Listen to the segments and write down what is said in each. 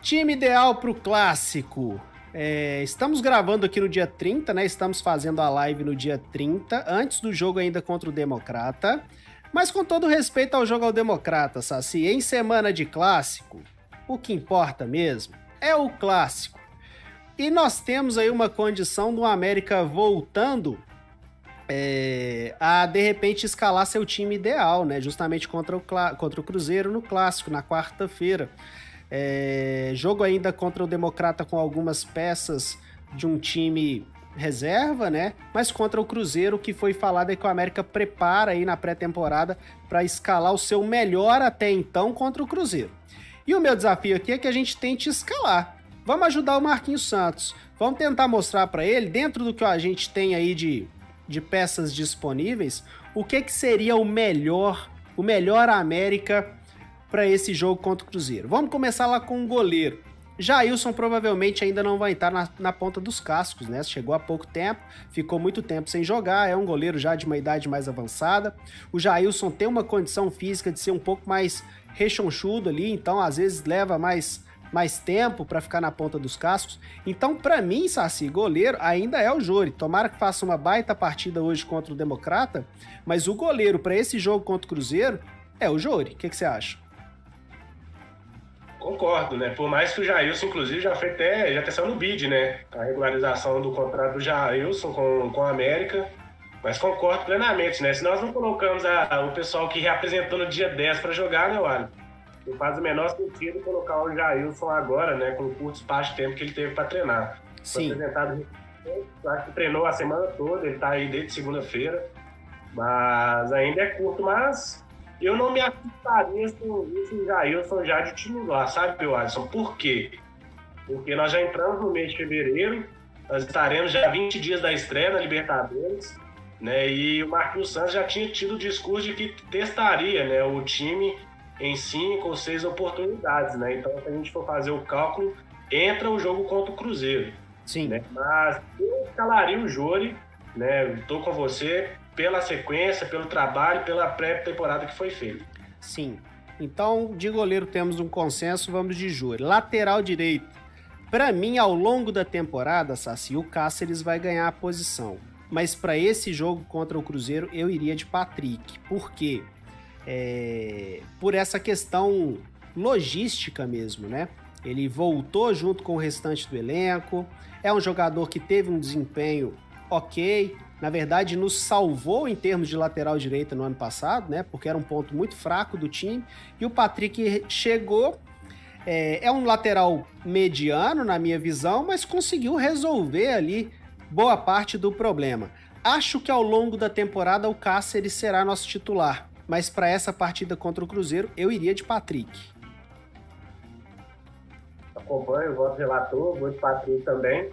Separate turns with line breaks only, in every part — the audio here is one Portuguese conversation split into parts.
Time ideal para o clássico. Estamos gravando aqui no dia 30, né? Estamos fazendo a live no dia 30, antes do jogo ainda contra o Democrata. Mas com todo respeito ao jogo ao Democrata, Saci, em semana de clássico, o que importa mesmo é o clássico. E nós temos aí uma condição do América voltando a, de repente, escalar seu time ideal, né? Justamente contra o Cruzeiro no clássico, na quarta-feira. Jogo ainda contra o Democrata com algumas peças de um time reserva, né? Mas contra o Cruzeiro, que foi falado é que o América prepara aí na pré-temporada para escalar o seu melhor até então contra o Cruzeiro. E o meu desafio aqui é que a gente tente escalar. Vamos ajudar o Marquinhos Santos. Vamos tentar mostrar para ele, dentro do que a gente tem aí de peças disponíveis, o que seria o melhor América para esse jogo contra o Cruzeiro. Vamos começar lá com o goleiro. Jailson provavelmente ainda não vai estar na ponta dos cascos, né? Chegou há pouco tempo, ficou muito tempo sem jogar, é um goleiro já de uma idade mais avançada. O Jailson tem uma condição física de ser um pouco mais rechonchudo ali, então às vezes leva mais tempo para ficar na ponta dos cascos. Então, para mim, Saci, goleiro ainda é o Jori. Tomara que faça uma baita partida hoje contra o Democrata, mas o goleiro para esse jogo contra o Cruzeiro é o Jori. O que você acha?
Concordo, né? Por mais que o Jailson, inclusive, já saiu no bid, né? A regularização do contrato do Jailson com a América. Mas concordo plenamente, né? Se nós não colocamos o pessoal que reapresentou no dia 10 para jogar, né, Wally? Não faz o menor sentido colocar o Jailson agora, né? Com o curto espaço de tempo que ele teve para treinar.
Sim.
Foi apresentado, acho que treinou a semana toda, ele tá aí desde segunda-feira. Mas ainda é curto, mas eu não me assustaria com esse Jailson já de titular, sabe, Alisson? Por quê? Porque nós já entramos no mês de fevereiro, nós estaremos já 20 dias da estreia na Libertadores, né? E o Marquinhos Santos já tinha tido o discurso de que testaria, né, o time em 5 ou 6 oportunidades, né? Então, se a gente for fazer o cálculo, entra o jogo contra o Cruzeiro.
Sim.
Né? Mas eu escalaria o Jori, né? Estou com você pela sequência, pelo trabalho, pela pré-temporada que foi feita.
Sim. Então, de goleiro temos um consenso, vamos de Jori. Lateral direito. Para mim, ao longo da temporada, Saci, o Cáceres vai ganhar a posição. Mas para esse jogo contra o Cruzeiro, eu iria de Patrick. Por quê? Por essa questão logística mesmo, né? Ele voltou junto com o restante do elenco, é um jogador que teve um desempenho ok, na verdade nos salvou em termos de lateral direita no ano passado, né? Porque era um ponto muito fraco do time, e o Patrick chegou, é um lateral mediano na minha visão, mas conseguiu resolver ali boa parte do problema. Acho que ao longo da temporada o Cáceres será nosso titular, mas para essa partida contra o Cruzeiro, eu iria de Patrick.
Acompanho, o voto relator, vou de Patrick também,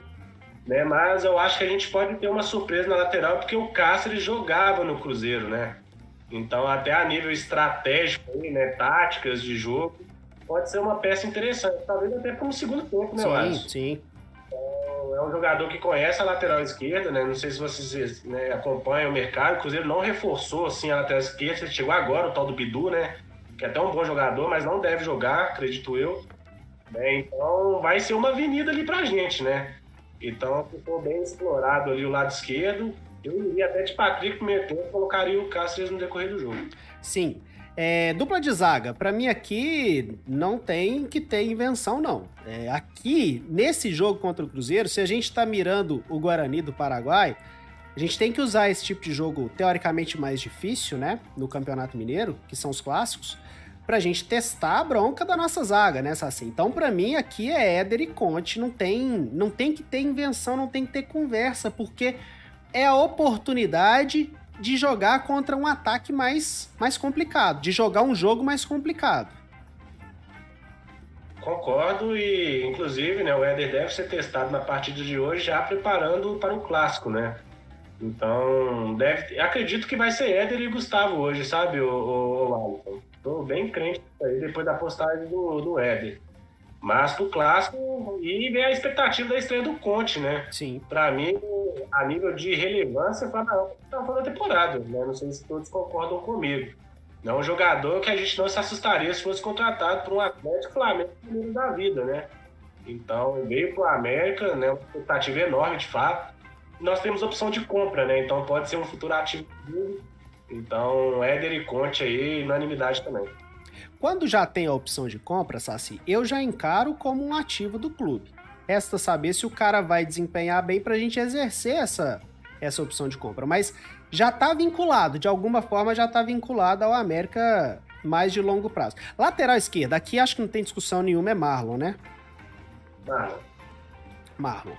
né? Mas eu acho que a gente pode ter uma surpresa na lateral, porque o Cáceres jogava no Cruzeiro, né? Então, até a nível estratégico, né, táticas de jogo, pode ser uma peça interessante, talvez até para um segundo tempo, né, Lázaro?
Sim.
É um jogador que conhece a lateral esquerda, né? Não sei se vocês, né, acompanham o mercado. O Cruzeiro não reforçou assim a lateral esquerda. Chegou agora o tal do Bidu, né? Que é até um bom jogador, mas não deve jogar, acredito eu. Então vai ser uma avenida ali pra gente, né? Então ficou bem explorado ali o lado esquerdo. Eu iria até de Patrick no primeiro tempo, colocaria o Cáceres no decorrer do jogo.
Sim. Dupla de zaga, pra mim aqui não tem que ter invenção, não. Aqui, nesse jogo contra o Cruzeiro, se a gente tá mirando o Guarani do Paraguai, a gente tem que usar esse tipo de jogo teoricamente mais difícil, né, no Campeonato Mineiro, que são os clássicos, pra gente testar a bronca da nossa zaga, né, Saci? Então, pra mim, aqui é Éder e Conte, não tem que ter invenção, não tem que ter conversa, porque é a oportunidade de jogar contra um ataque mais complicado, de jogar um jogo mais complicado.
Concordo e, inclusive, né, o Éder deve ser testado na partida de hoje já preparando para o clássico, né? Então, acredito que vai ser Éder e Gustavo hoje, sabe, o Alisson? Tô bem crente aí depois da postagem do Éder. Mas pro clássico, e vem a expectativa da estreia do Conte, né?
Sim.
Para mim, a nível de relevância, tá fora da temporada, né? Não sei se todos concordam comigo. É um jogador que a gente não se assustaria se fosse contratado por um Atlético Flamengo da vida, né? Então, veio para o América, né? Uma expectativa enorme, de fato. Nós temos opção de compra, né? Então, pode ser um futuro ativo dele. Então, Éder e Conte aí, unanimidade também.
Quando já tem a opção de compra, Saci, eu já encaro como um ativo do clube. Resta saber se o cara vai desempenhar bem para a gente exercer essa opção de compra. Mas já está vinculado, de alguma forma já está vinculado ao América mais de longo prazo. Lateral esquerda, aqui acho que não tem discussão nenhuma, é Marlon, né? Marlon.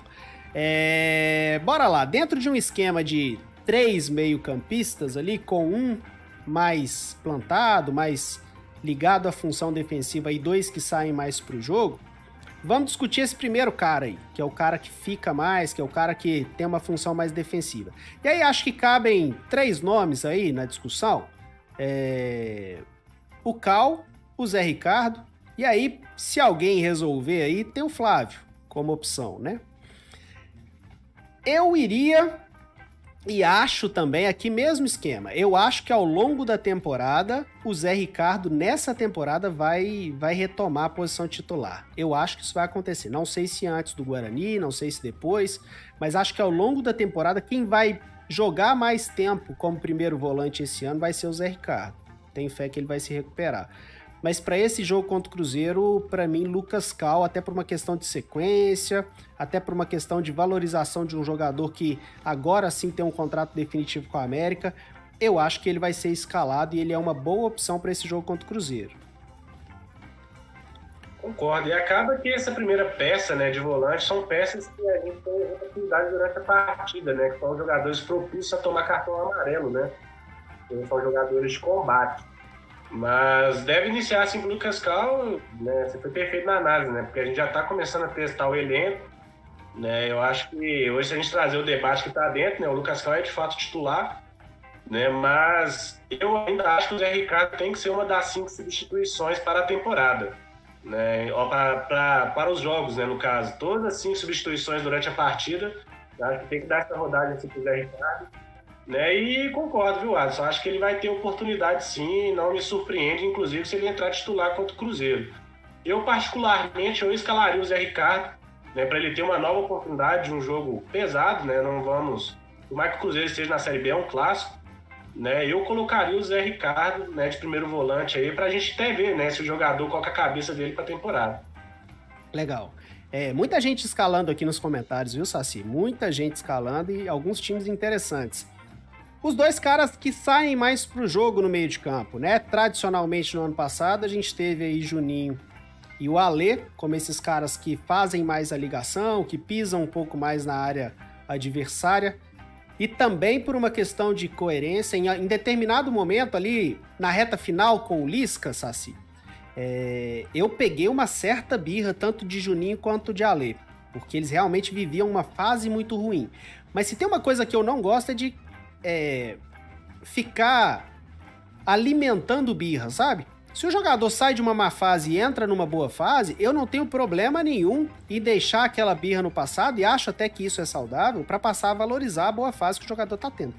Bora lá, dentro de um esquema de 3 meio-campistas ali, com um mais plantado, mais ligado à função defensiva e 2 que saem mais pro jogo, vamos discutir esse primeiro cara aí, que é o cara que fica mais, que é o cara que tem uma função mais defensiva. E aí acho que cabem 3 nomes aí na discussão. O Cal, o Zé Ricardo, e aí, se alguém resolver aí, tem o Flávio como opção, né? Eu iria, e acho também, aqui mesmo esquema, eu acho que ao longo da temporada, o Zé Ricardo, nessa temporada, vai retomar a posição titular. Eu acho que isso vai acontecer. Não sei se antes do Guarani, não sei se depois, mas acho que ao longo da temporada, quem vai jogar mais tempo como primeiro volante esse ano vai ser o Zé Ricardo. Tenho fé que ele vai se recuperar. Mas para esse jogo contra o Cruzeiro, para mim, Lucas Cal, até por uma questão de sequência, até por uma questão de valorização de um jogador que agora sim tem um contrato definitivo com a América, eu acho que ele vai ser escalado e ele é uma boa opção para esse jogo contra o Cruzeiro.
Concordo. E acaba que essa primeira peça, né, de volante são peças que a gente tem oportunidade durante a partida, né, que são jogadores propícios a tomar cartão amarelo, né, que são jogadores de combate. Mas deve iniciar assim com o Lucas Cal, né? Você foi perfeito na análise, né? Porque a gente já está começando a testar o elenco, né? Eu acho que hoje, se a gente trazer o debate que está dentro, né? O Lucas Cal é de fato titular, né? Mas eu ainda acho que o Zé Ricardo tem que ser uma das 5 substituições para a temporada, né? Para os jogos, né? No caso, todas as 5 substituições durante a partida, eu acho que tem que dar essa rodagem assim para o Zé Ricardo. Né? E concordo, viu, Alisson? Acho que ele vai ter oportunidade sim, não me surpreende, inclusive, se ele entrar titular contra o Cruzeiro. Eu, particularmente, escalaria o Zé Ricardo, né, para ele ter uma nova oportunidade de um jogo pesado, né? Não vamos... Por mais que o Cruzeiro esteja na Série B, é um clássico, né? Eu colocaria o Zé Ricardo, né, de primeiro volante aí, para a gente até ver, né, se o jogador coloca a cabeça dele para a temporada.
Legal. Muita gente escalando aqui nos comentários, viu, Saci? Muita gente escalando e alguns times interessantes. Os 2 caras que saem mais pro jogo no meio de campo, né? Tradicionalmente, no ano passado, a gente teve aí Juninho e o Alê, como esses caras que fazem mais a ligação, que pisam um pouco mais na área adversária. E também por uma questão de coerência, em determinado momento ali, na reta final com o Lisca, Saci, eu peguei uma certa birra, tanto de Juninho quanto de Alê, porque eles realmente viviam uma fase muito ruim. Mas se tem uma coisa que eu não gosto é de ficar alimentando birra, sabe? Se o jogador sai de uma má fase e entra numa boa fase, eu não tenho problema nenhum em deixar aquela birra no passado, e acho até que isso é saudável, para passar a valorizar a boa fase que o jogador tá tendo.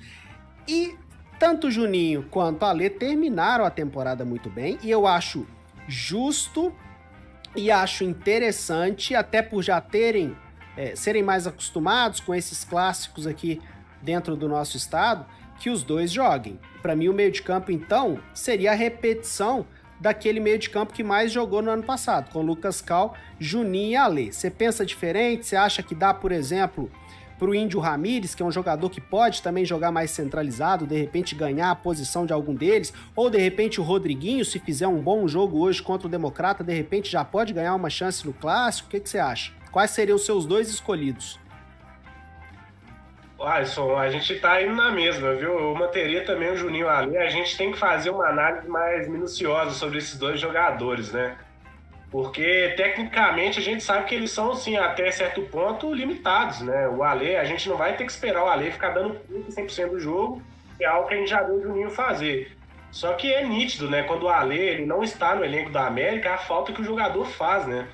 E tanto o Juninho quanto a Alê terminaram a temporada muito bem, e eu acho justo e acho interessante, até por já serem mais acostumados com esses clássicos aqui dentro do nosso estado, que os 2 joguem. Para mim, o meio de campo, então, seria a repetição daquele meio de campo que mais jogou no ano passado, com Lucas Cal, Juninho e Alê. Você pensa diferente? Você acha que dá, por exemplo, para o Índio Ramírez, que é um jogador que pode também jogar mais centralizado, de repente ganhar a posição de algum deles, ou de repente o Rodriguinho, se fizer um bom jogo hoje contra o Democrata, de repente já pode ganhar uma chance no Clássico? O que você acha? Quais seriam os seus 2 escolhidos?
Alisson, a gente tá indo na mesma, viu? Eu manteria também o Juninho ali. A gente tem que fazer uma análise mais minuciosa sobre esses 2 jogadores, né? Porque, tecnicamente, a gente sabe que eles são, sim, até certo ponto, limitados, né? O Alê, a gente não vai ter que esperar o Alê ficar dando 100% do jogo, que é algo que a gente já viu o Juninho fazer. Só que é nítido, né? Quando o Alê ele não está no elenco da América, a falta que o jogador faz, né?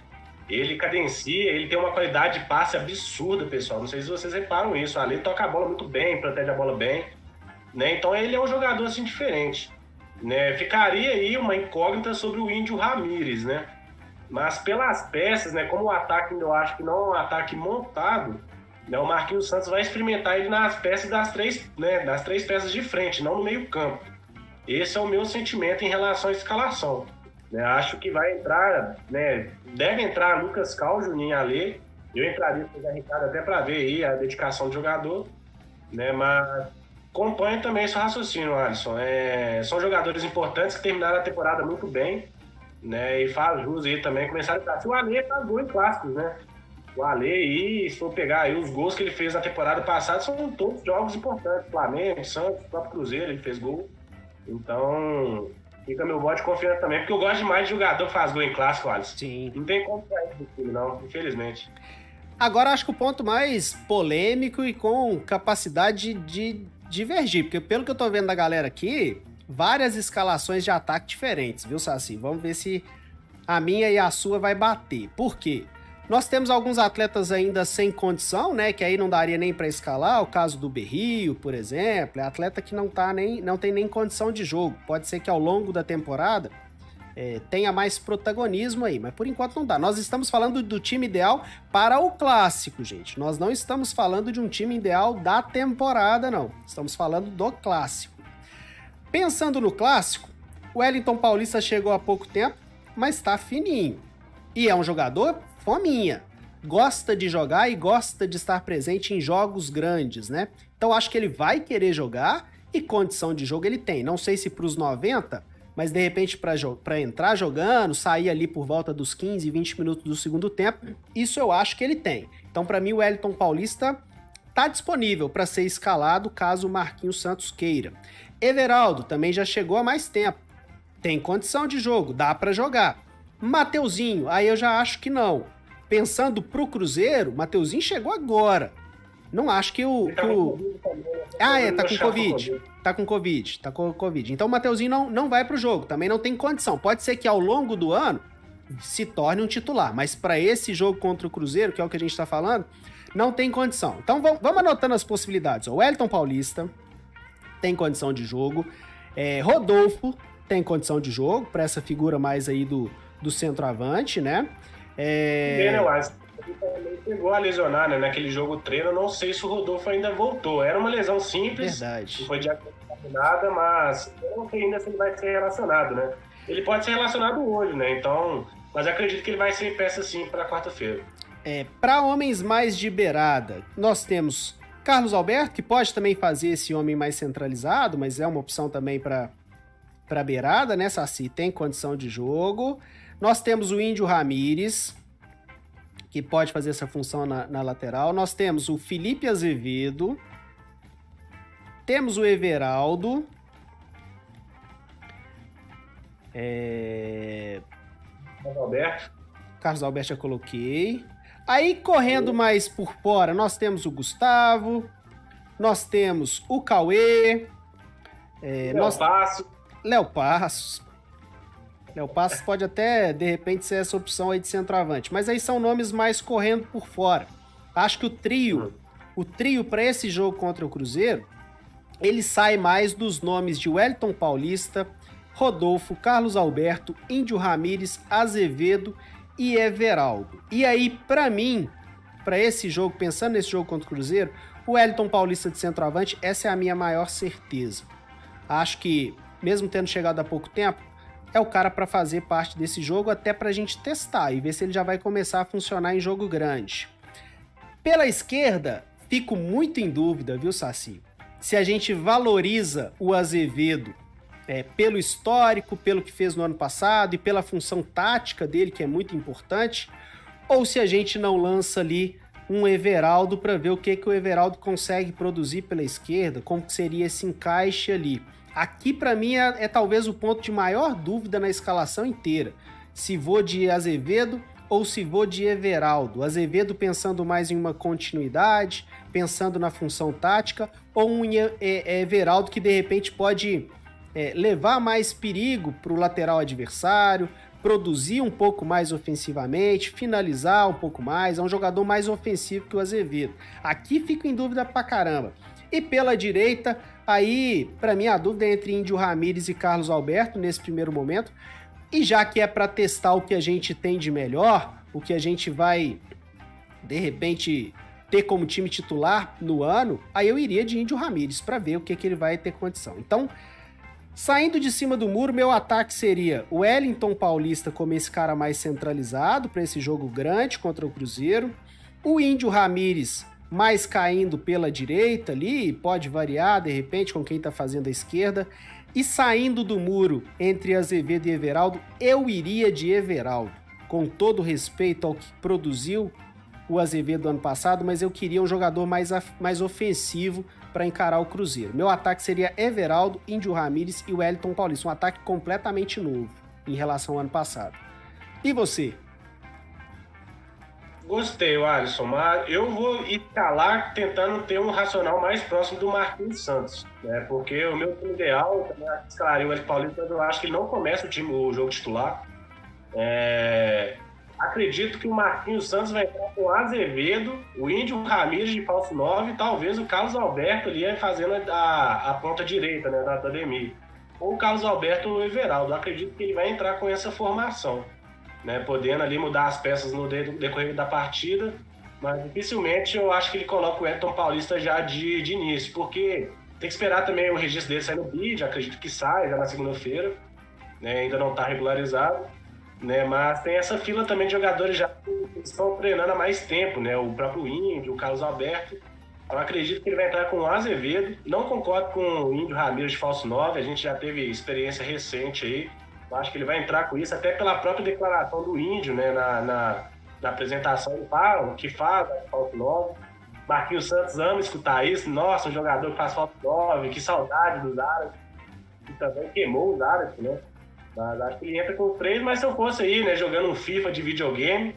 Ele cadencia, ele tem uma qualidade de passe absurda, pessoal. Não sei se vocês reparam isso. Ali toca a bola muito bem, protege a bola bem, né? Então ele é um jogador assim diferente. né? Ficaria aí uma incógnita sobre o Índio Ramírez, né? Mas pelas peças, né? Como o ataque eu acho que não é um ataque montado, né? O Marquinhos Santos vai experimentar ele nas peças das três, né? Das três peças de frente, não no meio campo. Esse é o meu sentimento em relação à escalação. Né? Acho que vai entrar, né? Deve entrar Lucas Cal, Juninho Alê. Eu entraria com o Zé Ricardo até para ver aí a dedicação do jogador, né? Mas acompanho também esse raciocínio, Alisson. São jogadores importantes que terminaram a temporada muito bem, né? E faz jus aí também, começaram a entrar. O Alê faz gol em clássicos, né? O Alê aí, se for pegar aí os gols que ele fez na temporada passada, são todos jogos importantes. Flamengo, Santos, o próprio Cruzeiro, ele fez gol. Então, fica meu voto de confiança também, porque eu gosto demais de jogador que faz gol em clássico, Alisson.
Sim.
Não tem como sair do time, não, infelizmente.
Agora, acho que o ponto mais polêmico e com capacidade de divergir, porque pelo que eu tô vendo da galera aqui, várias escalações de ataque diferentes, viu, Saci? Vamos ver se a minha e a sua vai bater. Por quê? Nós temos alguns atletas ainda sem condição, né? Que aí não daria nem para escalar. O caso do Berrio, por exemplo, é atleta que não tem nem condição de jogo. Pode ser que ao longo da temporada tenha mais protagonismo aí, mas por enquanto não dá. Nós estamos falando do time ideal para o clássico, gente. Nós não estamos falando de um time ideal da temporada, não. Estamos falando do clássico. Pensando no clássico, o Wellington Paulista chegou há pouco tempo, mas tá fininho. E é um jogador fominha. Gosta de jogar e gosta de estar presente em jogos grandes, né? Então acho que ele vai querer jogar e condição de jogo ele tem. Não sei se para os 90, mas de repente para entrar jogando, sair ali por volta dos 15, 20 minutos do segundo tempo, isso eu acho que ele tem. Então para mim o Wellington Paulista tá disponível para ser escalado caso o Marquinhos Santos queira. Everaldo também já chegou há mais tempo. Tem condição de jogo, dá para jogar. Mateuzinho, aí eu já acho que não. Pensando pro Cruzeiro, Mateuzinho chegou agora. Não acho que o... tá com Covid. Tá com Covid. Então o Mateuzinho não vai pro jogo, também não tem condição. Pode ser que ao longo do ano se torne um titular, mas para esse jogo contra o Cruzeiro, que é o que a gente tá falando, não tem condição. Então vamos anotando as possibilidades. O Wellington Paulista tem condição de jogo. Rodolfo tem condição de jogo, para essa figura mais aí do centroavante, né?
Ele também chegou a lesionar, né? Naquele jogo treino, não sei se o Rodolfo ainda voltou. Era uma lesão simples,
verdade.
Não foi diagnosticado nada, mas eu não sei ainda se ele vai ser relacionado, né? Ele pode ser relacionado hoje, né? Então, mas acredito que ele vai ser peça sim para quarta-feira.
Para homens mais de beirada, nós temos Carlos Alberto, que pode também fazer esse homem mais centralizado, mas é uma opção também para beirada, né, Saci? Tem condição de jogo. Nós temos o Índio Ramírez, que pode fazer essa função na lateral. Nós temos o Felipe Azevedo. Temos o Everaldo. Carlos Alberto já coloquei. Aí, correndo mais por fora, nós temos o Gustavo. Nós temos o Cauê. Léo Passos. Léo Passos pode até, de repente, ser essa opção aí de centroavante. Mas aí são nomes mais correndo por fora. Acho que o trio para esse jogo contra o Cruzeiro, ele sai mais dos nomes de Wellington Paulista, Rodolfo, Carlos Alberto, Índio Ramírez, Azevedo e Everaldo. E aí, para mim, para esse jogo, pensando nesse jogo contra o Cruzeiro, o Wellington Paulista de centroavante, essa é a minha maior certeza. Acho que, mesmo tendo chegado há pouco tempo, é o cara para fazer parte desse jogo, até para a gente testar e ver se ele já vai começar a funcionar em jogo grande. Pela esquerda, fico muito em dúvida, viu, Saci? Se a gente valoriza o Azevedo pelo histórico, pelo que fez no ano passado e pela função tática dele, que é muito importante, ou se a gente não lança ali um Everaldo para ver o que o Everaldo consegue produzir pela esquerda, como que seria esse encaixe ali. Aqui, para mim, é talvez o ponto de maior dúvida na escalação inteira. Se vou de Azevedo ou se vou de Everaldo. Azevedo pensando mais em uma continuidade, pensando na função tática, ou um Everaldo que, de repente, pode levar mais perigo para o lateral adversário, produzir um pouco mais ofensivamente, finalizar um pouco mais. É um jogador mais ofensivo que o Azevedo. Aqui fico em dúvida pra caramba. E pela direita, Aí, para mim, a dúvida é entre Índio Ramírez e Carlos Alberto nesse primeiro momento. E já que é para testar o que a gente tem de melhor, o que a gente vai, de repente, ter como time titular no ano, aí eu iria de Índio Ramírez para ver o que ele vai ter condição. Então, saindo de cima do muro, meu ataque seria o Wellington Paulista como esse cara mais centralizado para esse jogo grande contra o Cruzeiro. O Índio Ramírez mais caindo pela direita ali, pode variar de repente com quem tá fazendo a esquerda. E saindo do muro entre Azevedo e Everaldo, eu iria de Everaldo. Com todo respeito ao que produziu o Azevedo ano passado, mas eu queria um jogador mais ofensivo para encarar o Cruzeiro. Meu ataque seria Everaldo, Índio Ramírez e Wellington Paulista. Um ataque completamente novo em relação ao ano passado. E você?
Gostei, Alisson, mas eu vou escalar tentando ter um racional mais próximo do Marquinhos Santos, né? Porque o meu time ideal, eu também escalaria o Wellington Paulista, mas eu acho que ele não começa o jogo titular. Acredito que o Marquinhos Santos vai entrar com o Azevedo, o Índio Ramírez de falso 9 e talvez o Carlos Alberto ali fazendo a ponta direita, né, da Ademir. Ou o Carlos Alberto ou o Everaldo. Acredito que ele vai entrar com essa formação, né, podendo ali mudar as peças no decorrer da partida, mas dificilmente eu acho que ele coloca o Wellington Paulista já de início, porque tem que esperar também o registro dele sair no BID, acredito que sai já na segunda-feira, né, ainda não está regularizado, né, mas tem essa fila também de jogadores já que estão treinando há mais tempo, né, o próprio Índio, o Carlos Alberto. Eu acredito que ele vai entrar com o Azevedo. Não concordo com o Índio Ramírez de falso 9, a gente já teve experiência recente aí. Eu acho que ele vai entrar com isso, até pela própria declaração do Índio, né, na apresentação, ele fala que faz falso 9. Marquinhos Santos ama escutar isso. Nossa, um jogador que faz falso 9, que saudade dos árabes. E também queimou os árabes, né? Mas acho que ele entra com 3, mas se eu fosse aí, né, jogando um FIFA de videogame,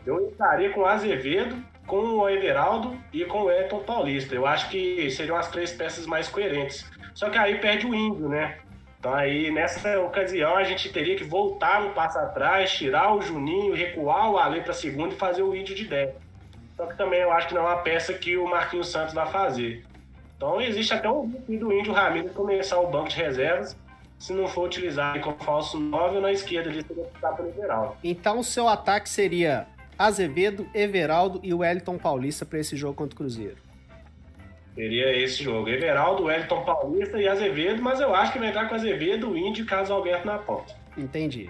eu estaria com o Azevedo, com o Everaldo e com o Wellington Paulista. Eu acho que seriam as 3 peças mais coerentes. Só que aí perde o Índio, né? Então aí, nessa ocasião, a gente teria que voltar um passo atrás, tirar o Juninho, recuar o Ale para segunda e fazer o Índio de 10. Só que também eu acho que não é uma peça que o Marquinhos Santos vai fazer. Então existe até um risco do Índio Ramírez começar o banco de reservas, se não for utilizado como falso 9 ou na esquerda ali, seria optar pelo Everaldo.
Então o seu ataque seria Azevedo, Everaldo e o Wellington Paulista para esse jogo contra o Cruzeiro.
Seria esse jogo. Everaldo, Wellington Paulista e Azevedo, mas eu acho que vai entrar com Azevedo, o Índio e Carlos Alberto na ponta.
Entendi.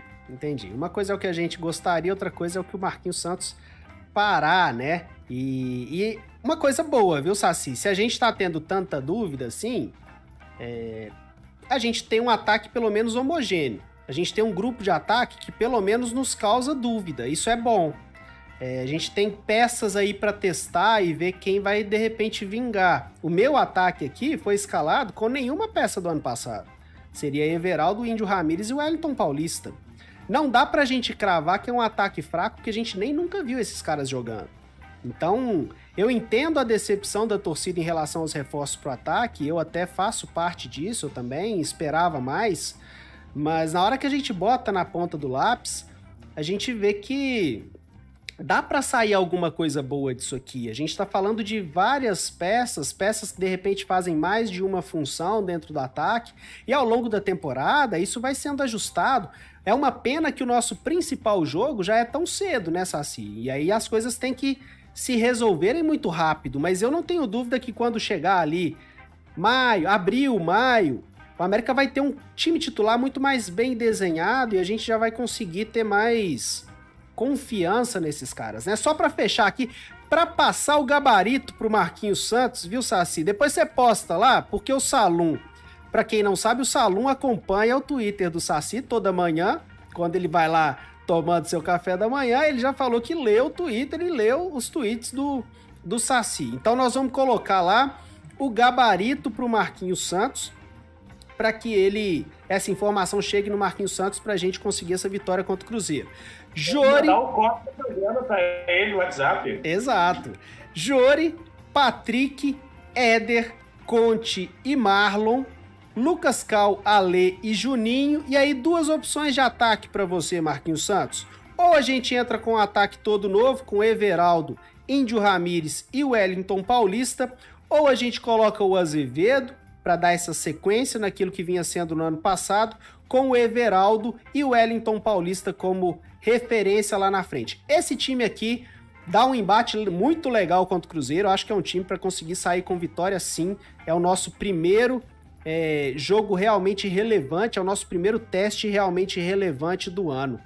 Uma coisa é o que a gente gostaria, outra coisa é o que o Marquinhos Santos parar, né? E uma coisa boa, viu, Saci? Se a gente tá tendo tanta dúvida assim, a gente tem um ataque pelo menos homogêneo. A gente tem um grupo de ataque que pelo menos nos causa dúvida. Isso é bom. A gente tem peças aí para testar e ver quem vai de repente vingar. O meu ataque aqui foi escalado com nenhuma peça do ano passado. Seria Everaldo, Índio Ramírez e o Wellington Paulista. Não dá pra gente cravar que é um ataque fraco, porque a gente nem nunca viu esses caras jogando. Então, eu entendo a decepção da torcida em relação aos reforços pro ataque, eu até faço parte disso, eu também esperava mais, mas na hora que a gente bota na ponta do lápis, a gente vê que dá para sair alguma coisa boa disso aqui. A gente está falando de várias peças que de repente fazem mais de uma função dentro do ataque, e ao longo da temporada isso vai sendo ajustado. É uma pena que o nosso principal jogo já é tão cedo, né, Saci? E aí as coisas têm que se resolverem muito rápido, mas eu não tenho dúvida que quando chegar ali abril, maio, o América vai ter um time titular muito mais bem desenhado e a gente já vai conseguir ter mais confiança nesses caras, né? Só pra fechar aqui, pra passar o gabarito pro Marquinhos Santos, viu, Saci? Depois você posta lá, porque o Salum, pra quem não sabe, o Salum acompanha o Twitter do Saci toda manhã, quando ele vai lá tomando seu café da manhã, ele já falou que leu o Twitter e leu os tweets do Saci. Então nós vamos colocar lá o gabarito pro Marquinhos Santos, para que essa informação chegue no Marquinhos Santos pra gente conseguir essa vitória contra o Cruzeiro. Jori...
Dá um corte do programa pra ele no WhatsApp.
Exato. Jori, Patrick, Éder, Conte e Marlon, Lucas Cal, Ale e Juninho. E aí 2 opções de ataque para você, Marquinhos Santos. Ou a gente entra com um ataque todo novo, com Everaldo, Índio Ramírez e Wellington Paulista, ou a gente coloca o Azevedo para dar essa sequência naquilo que vinha sendo no ano passado, com o Everaldo e o Wellington Paulista como referência lá na frente. Esse time aqui dá um embate muito legal contra o Cruzeiro, acho que é um time para conseguir sair com vitória sim, é o nosso primeiro jogo realmente relevante, é o nosso primeiro teste realmente relevante do ano.